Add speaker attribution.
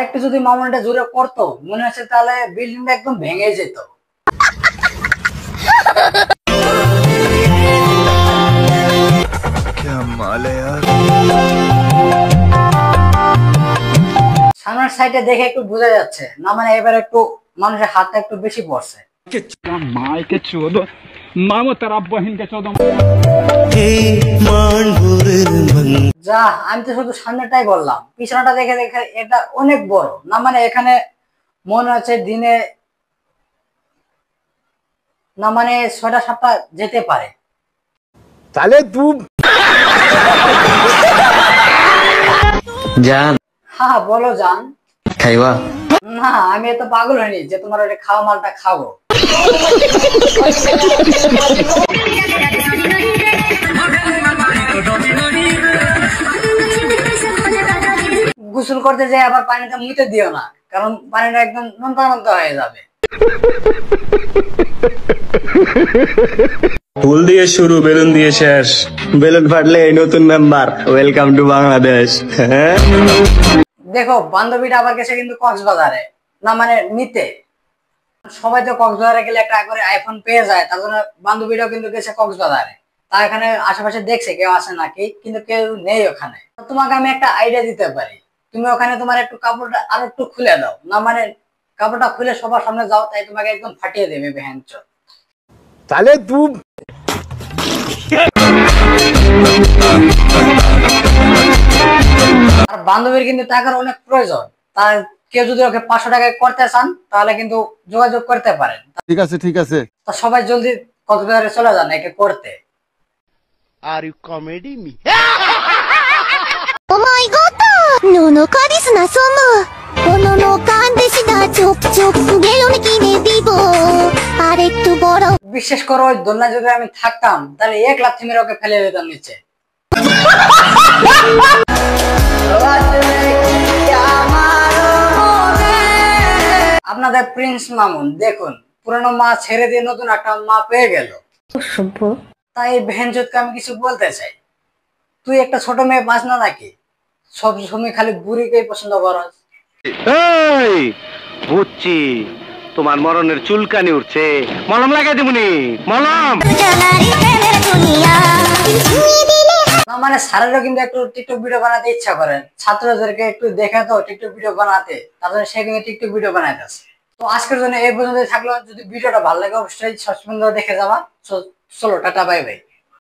Speaker 1: একটু যদি মামুনিটা জোরে করতো মনে হচ্ছে তাহলে বিল্ডিংটা একদম ভেঙে যেত। সামনের সাইডে দেখে একটু বোঝা যাচ্ছে না, মানে এবার একটু মানুষের হাতটা একটু বেশি পড়ছে। যা, আমি তো শুধু সামনেটাই বললাম, পিছনটা দেখে দেখে এটা অনেক বড় না, মানে এখানে মনে হচ্ছে দিনে না মানে 6টা 7টা যেতে পারে।
Speaker 2: তাহলে তুই
Speaker 3: জান
Speaker 1: হ্যাঁ বলো জান।
Speaker 3: খাইবা?
Speaker 1: না আমি এত পাগল হইনি যে তোমার ওই খাওয়া মালটা খাবো। গোসল করতে যাই আবার পানিটা মুইতে দিও না, কারণ পানিটা একদম নোনতা নোনতা হয়ে যাবে।
Speaker 4: ফুল দিয়ে শুরু, বেলুন দিয়ে শেষ।
Speaker 2: বেলুন ফাটলে এই নতুন মেম্বার, ওয়েলকাম টু বাংলাদেশ।
Speaker 1: দেখো বান্ধবীটা আবার গেছে কিন্তু কক্সবাজারে, না মানে নিতে। সবাই তো কক্সবাজারে গেলে একটা করে আইফোন পেয়ে যায়, তার জন্য বান্ধবীটাও কিন্তু গেছে কক্সবাজারে। তা এখানে আশেপাশে দেখছে কেউ আছে নাকি, কিন্তু কেউ নেই ওখানে। তোমাকে আমি একটা আইডিয়া দিতে পারি, তুমি ওখানে তোমার একটু কাপড়টা আর একটু খুলে দাও, না মানে কাপড়টা খুলে সবার সামনে যাও, তাই তোমাকে একদম ফাটিয়ে দেবে ভ্যানচ।
Speaker 2: তাহলে তুই
Speaker 1: আর বান্ধবীর কিন্তু টাকার অনেক প্রয়োজন, তার কেউ যদি ওকে 500 টাকায় করতে চান তাহলে কিন্তু যোগাযোগ করতে পারেন।
Speaker 2: ঠিক আছে ঠিক আছে।
Speaker 1: তা সবাই জলদি কক্সবাজারে চলে যান একে করতে।
Speaker 2: Are you comedy me?
Speaker 5: Oh my god! No karis na somu. Ono no kandeshi da chop chop gelo me kine dibo. Ar ekটু বড়।
Speaker 1: বিশেষ করে ওই দোলনা যদি আমি থাকতাম তাহলে 1 লাথি মেরে ওকে ফেলে দিতাম নিচে। আপনাদের প্রিন্স মামুন দেখুন, পুরনো মা ছেড়ে দিয়ে নতুন একটা মা পেয়ে গেল। তাই ভেনজতকে আমি কিছু বলতে চাই, তুই একটা ছোট মেয়ে পাস না নাকি? সব সময় খালি বুড়িকেই পছন্দ করস।
Speaker 6: এই বুঝছি, তোমার মরণের চুলকানি উঠছে, মলম লাগাই দিবনি। মলম
Speaker 1: না মানে স্যারেরও কিন্তু একটু টিকটক ভিডিও বানাতে ইচ্ছা করে, ছাত্রদেরকে একটু দেখে তো টিকটক ভিডিও বানাতে, তারপরে সে কিন্তু টিকটক ভিডিও বানাইতেছে। তো আজকের জন্য এই পর্যন্ত থাকলো, যদি ভিডিওটা ভালো লাগে অবশ্যই সাবস্ক্রাইব করে দেখে যাবা। চলো টাটা বাই বাই।